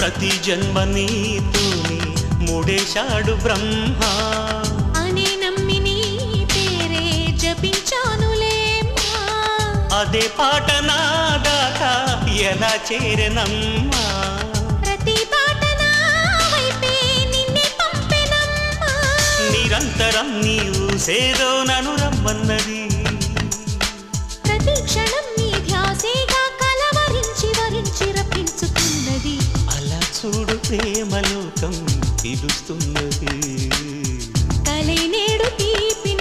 ప్రతి జన్మ నీతోని ముడేశాడు బ్రహ్మ అనే నమ్మి నీ పేరే జపించానులేమ్మా అదే పాట నాదాకా ఎలా చేరనమ్మా ప్రతి పాట నా వైపే నిన్నే పంపెనమ్మా నిరంతరం నీవు సేదో నను రమ్మన్నది ప్రతి క్షణం నీ ధ్యాసేగా కలవరించి వరించి రప్పించుతున్నది అలా చూడు ప్రేమలోకం పిలుస్తున్నది కలై నేడు తీపి